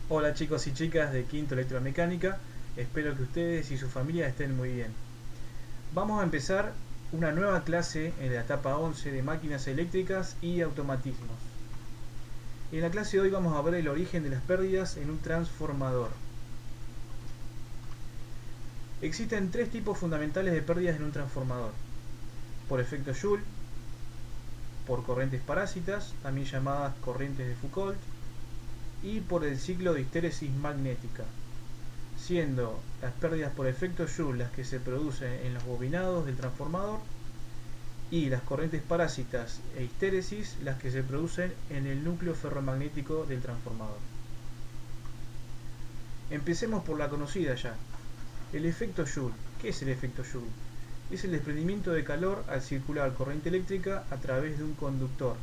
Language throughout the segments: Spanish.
Hola chicos y chicas de Quinto Electromecánica, espero que ustedes y su familia estén muy bien. Vamos a empezar una nueva clase en la etapa 11 de máquinas eléctricas y automatismos. En la clase de hoy vamos a ver el origen de las pérdidas en un transformador. Existen tres tipos fundamentales de pérdidas en un transformador: por efecto Joule, por corrientes parásitas, también llamadas corrientes de Foucault, y por el ciclo de histéresis magnética, siendo las pérdidas por efecto Joule las que se producen en los bobinados del transformador y las corrientes parásitas e histéresis las que se producen en el núcleo ferromagnético del transformador. Empecemos por la conocida ya, el efecto Joule. ¿Qué es el efecto Joule? Es el desprendimiento de calor al circular corriente eléctrica a través de un conductor,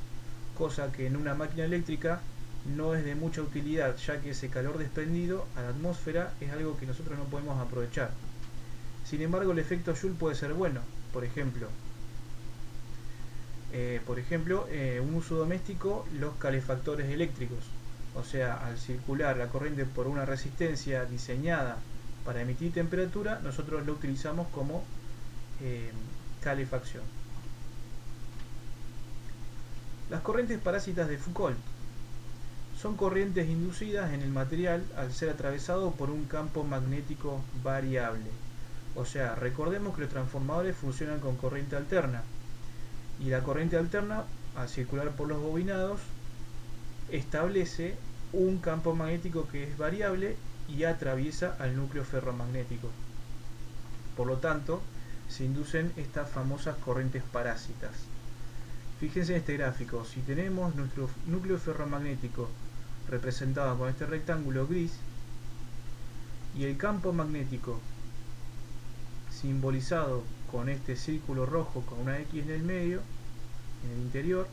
cosa que en una máquina eléctrica no es de mucha utilidad, ya que ese calor desprendido a la atmósfera es algo que nosotros no podemos aprovechar. Sin embargo, el efecto Joule puede ser bueno. Por ejemplo, un uso doméstico, los calefactores eléctricos. O sea, al circular la corriente por una resistencia diseñada para emitir temperatura, nosotros lo utilizamos como eh, calefacción. Las corrientes parásitas de Foucault son corrientes inducidas en el material al ser atravesado por un campo magnético variable. O sea, recordemos que los transformadores funcionan con corriente alterna, y la corriente alterna, al circular por los bobinados, establece un campo magnético que es variable y atraviesa al núcleo ferromagnético. Por lo tanto, se inducen estas famosas corrientes parásitas. Fíjense en este gráfico: si tenemos nuestro núcleo ferromagnético representado con este rectángulo gris y el campo magnético simbolizado con este círculo rojo con una X en el medio, en el interior,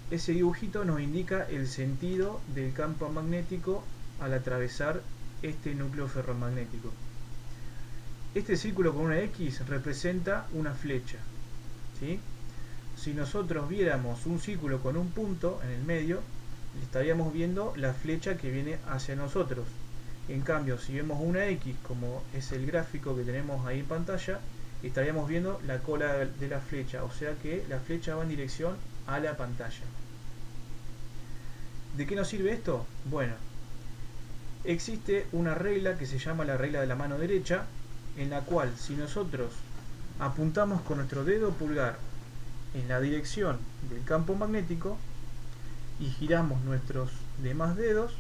ese dibujito nos indica el sentido del campo magnético al atravesar este núcleo ferromagnético. Este círculo con una X representa una flecha, ¿sí? Si nosotros viéramos un círculo con un punto en el medio, estaríamos viendo la flecha que viene hacia nosotros. En cambio, si vemos una X, como es el gráfico que tenemos ahí en pantalla, estaríamos viendo la cola de la flecha, o sea que la flecha va en dirección a la pantalla. ¿De qué nos sirve esto? Bueno, existe una regla que se llama la regla de la mano derecha, en la cual si nosotros apuntamos con nuestro dedo pulgar en la dirección del campo magnético y giramos nuestros demás dedos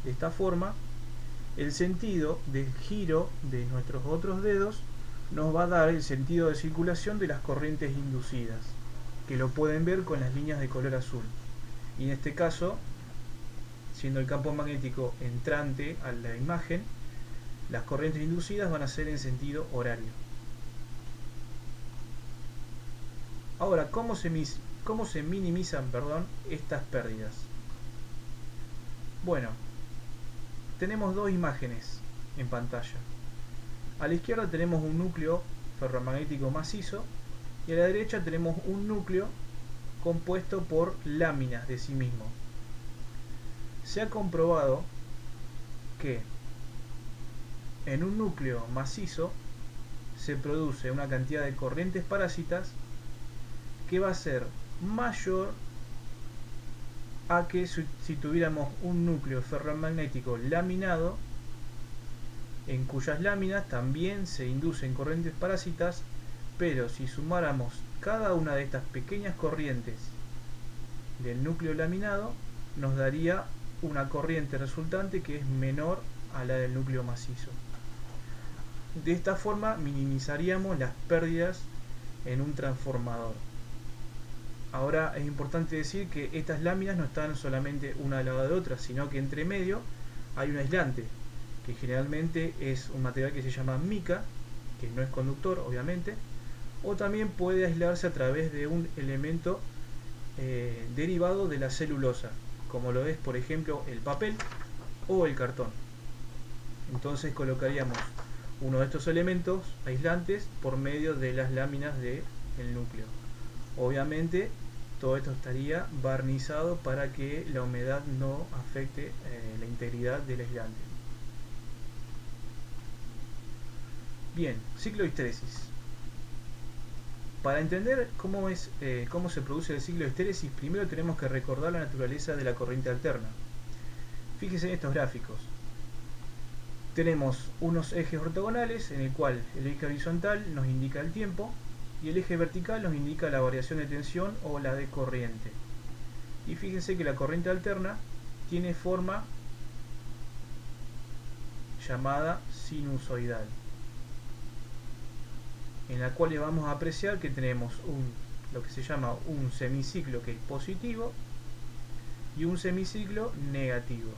de esta forma, el sentido del giro de nuestros otros dedos nos va a dar el sentido de circulación de las corrientes inducidas, que lo pueden ver con las líneas de color azul. Y en este caso, siendo el campo magnético entrante a la imagen, las corrientes inducidas van a ser en sentido horario. Ahora, ¿cómo se minimizan estas pérdidas? Bueno, tenemos dos imágenes en pantalla. A la izquierda tenemos un núcleo ferromagnético macizo y a la derecha tenemos un núcleo compuesto por láminas de sí mismo. Se ha comprobado que en un núcleo macizo se produce una cantidad de corrientes parásitas que va a ser mayor a que si tuviéramos un núcleo ferromagnético laminado, en cuyas láminas también se inducen corrientes parásitas, pero si sumáramos cada una de estas pequeñas corrientes del núcleo laminado, nos daría una corriente resultante que es menor a la del núcleo macizo. De esta forma minimizaríamos las pérdidas en un transformador. Ahora es importante decir que estas láminas no están solamente una al lado de otra, sino que entre medio hay un aislante, que generalmente es un material que se llama mica, que no es conductor obviamente, o también puede aislarse a través de un elemento derivado de la celulosa, como lo es por ejemplo el papel o el cartón. Entonces colocaríamos uno de estos elementos aislantes por medio de las láminas del núcleo. Obviamente todo esto estaría barnizado para que la humedad no afecte la integridad del aislante. Bien, ciclo de histéresis. Para entender cómo se produce el ciclo de histéresis, primero tenemos que recordar la naturaleza de la corriente alterna. Fíjense en estos gráficos. Tenemos unos ejes ortogonales en el cual el eje horizontal nos indica el tiempo y el eje vertical nos indica la variación de tensión o la de corriente. Y fíjense que la corriente alterna tiene forma llamada sinusoidal, en la cual vamos a apreciar que tenemos lo que se llama un semiciclo que es positivo y un semiciclo negativo.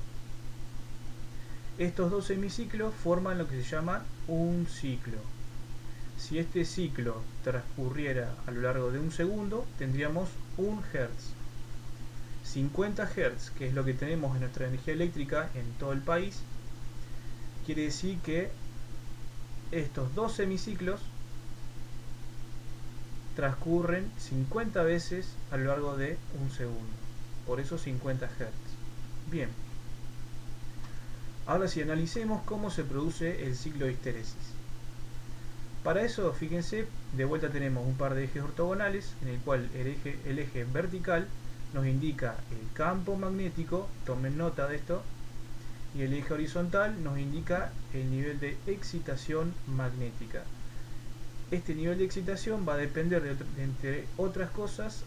Estos dos semiciclos forman lo que se llama un ciclo. Si este ciclo transcurriera a lo largo de un segundo, tendríamos 1 Hz. 50 Hz, que es lo que tenemos en nuestra energía eléctrica en todo el país, quiere decir que estos dos semiciclos transcurren 50 veces a lo largo de un segundo. Por eso 50 Hz. Bien. Ahora sí, analicemos cómo se produce el ciclo de histéresis. Para eso, fíjense, de vuelta tenemos un par de ejes ortogonales, en el cual el eje vertical nos indica el campo magnético, tomen nota de esto, y el eje horizontal nos indica el nivel de excitación magnética. Este nivel de excitación va a depender, entre otras cosas,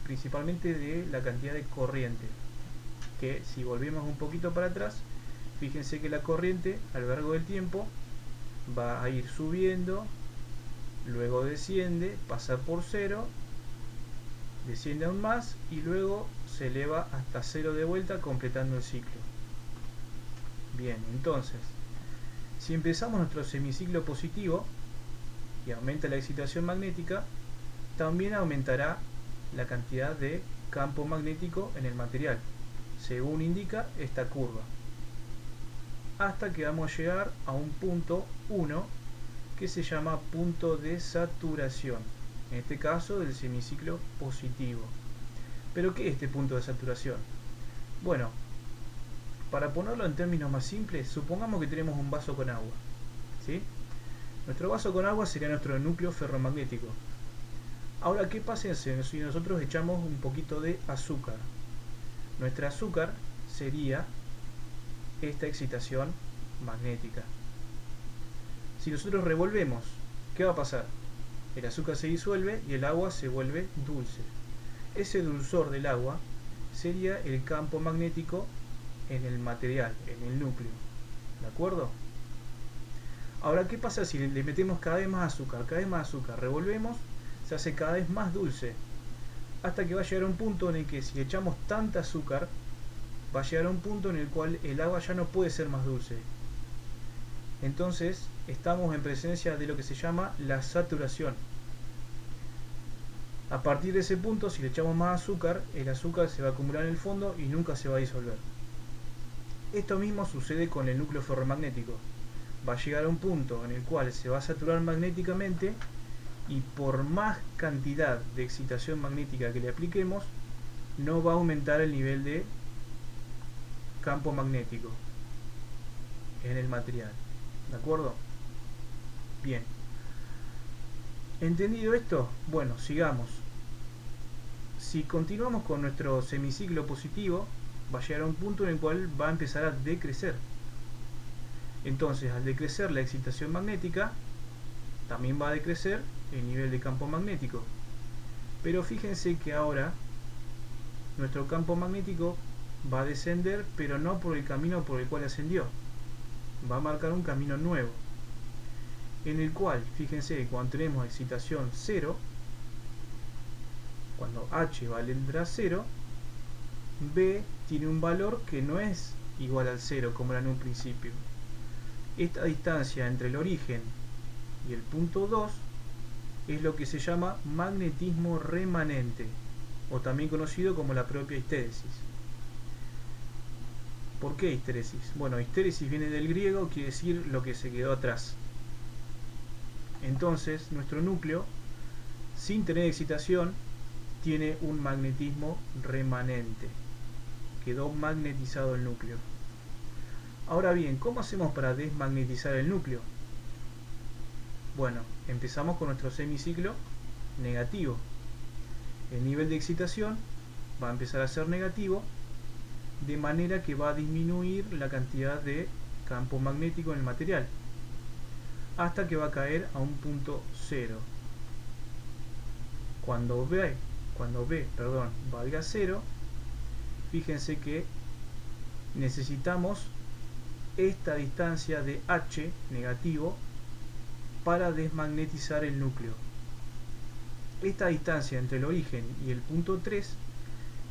principalmente de la cantidad de corriente, que si volvemos un poquito para atrás, fíjense que la corriente a lo largo del tiempo va a ir subiendo, luego desciende, pasa por 0, desciende aún más y luego se eleva hasta 0 de vuelta, completando el ciclo. Bien, entonces, si empezamos nuestro semiciclo positivo y aumenta la excitación magnética, también aumentará la cantidad de campo magnético en el material, según indica esta curva, hasta que vamos a llegar a un punto 1 que se llama punto de saturación, en este caso del semiciclo positivo. ¿Pero qué es este punto de saturación? Bueno, para ponerlo en términos más simples, supongamos que tenemos un vaso con agua, ¿sí? Nuestro vaso con agua sería nuestro núcleo ferromagnético. Ahora, ¿qué pasa si nosotros echamos un poquito de azúcar? Nuestro azúcar sería esta excitación magnética. Si nosotros revolvemos, ¿qué va a pasar? El azúcar se disuelve y el agua se vuelve dulce. Ese dulzor del agua sería el campo magnético en el material, en el núcleo. ¿De acuerdo? Ahora, ¿qué pasa si le metemos cada vez más azúcar, revolvemos, se hace cada vez más dulce, hasta que va a llegar a un punto en el que si le echamos tanta azúcar, va a llegar a un punto en el cual el agua ya no puede ser más dulce. Entonces, estamos en presencia de lo que se llama la saturación. A partir de ese punto, si le echamos más azúcar, el azúcar se va a acumular en el fondo y nunca se va a disolver. Esto mismo sucede con el núcleo ferromagnético. Va a llegar a un punto en el cual se va a saturar magnéticamente y por más cantidad de excitación magnética que le apliquemos, no va a aumentar el nivel de campo magnético en el material. ¿De acuerdo? Bien. ¿Entendido esto? Bueno, sigamos. Si continuamos con nuestro semiciclo positivo, va a llegar a un punto en el cual va a empezar a decrecer. Entonces, al decrecer la excitación magnética, también va a decrecer el nivel de campo magnético. Pero fíjense que ahora nuestro campo magnético va a descender, pero no por el camino por el cual ascendió. Va a marcar un camino nuevo, en el cual, fíjense, cuando tenemos excitación 0, cuando H valdrá 0, B tiene un valor que no es igual al 0 como era en un principio. Esta distancia entre el origen y el punto 2 es lo que se llama magnetismo remanente, o también conocido como la propia histéresis. ¿Por qué histéresis? Bueno, histéresis viene del griego, quiere decir lo que se quedó atrás. Entonces, nuestro núcleo, sin tener excitación, tiene un magnetismo remanente. Quedó magnetizado el núcleo. Ahora bien, ¿cómo hacemos para desmagnetizar el núcleo? Bueno, empezamos con nuestro semiciclo negativo. El nivel de excitación va a empezar a ser negativo, de manera que va a disminuir la cantidad de campo magnético en el material, hasta que va a caer a un punto cero. Cuando B valga cero, fíjense que necesitamos esta distancia de H negativo para desmagnetizar el núcleo. Esta distancia entre el origen y el punto 3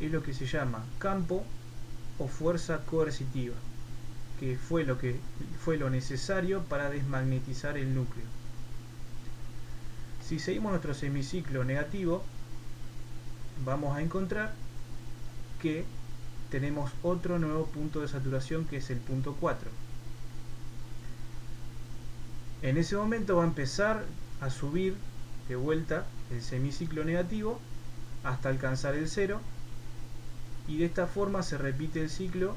es lo que se llama campo o fuerza coercitiva, que fue lo necesario para desmagnetizar el núcleo. Si seguimos nuestro semiciclo negativo, vamos a encontrar que tenemos otro nuevo punto de saturación, que es el punto 4. En ese momento va a empezar a subir de vuelta el semiciclo negativo hasta alcanzar el 0, y de esta forma se repite el ciclo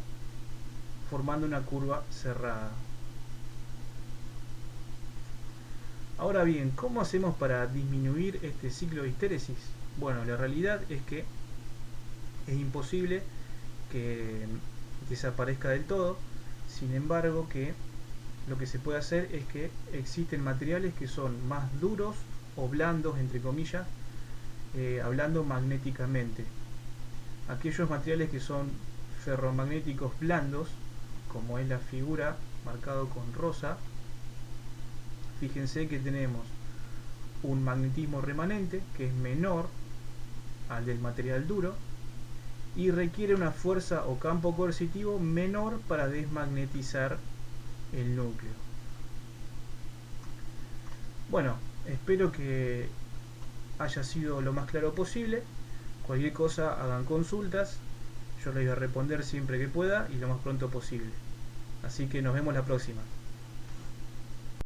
formando una curva cerrada. Ahora bien, ¿cómo hacemos para disminuir este ciclo de histéresis? Bueno, la realidad es que es imposible que desaparezca del todo. Sin embargo, lo que se puede hacer es que existen materiales que son más duros o blandos, entre comillas, hablando magnéticamente. Aquellos materiales que son ferromagnéticos blandos, como es la figura marcado con rosa, fíjense que tenemos un magnetismo remanente que es menor al del material duro y requiere una fuerza o campo coercitivo menor para desmagnetizar el núcleo. Bueno, espero que haya sido lo más claro posible. Cualquier cosa hagan consultas, yo les voy a responder siempre que pueda y lo más pronto posible. Así que nos vemos la próxima.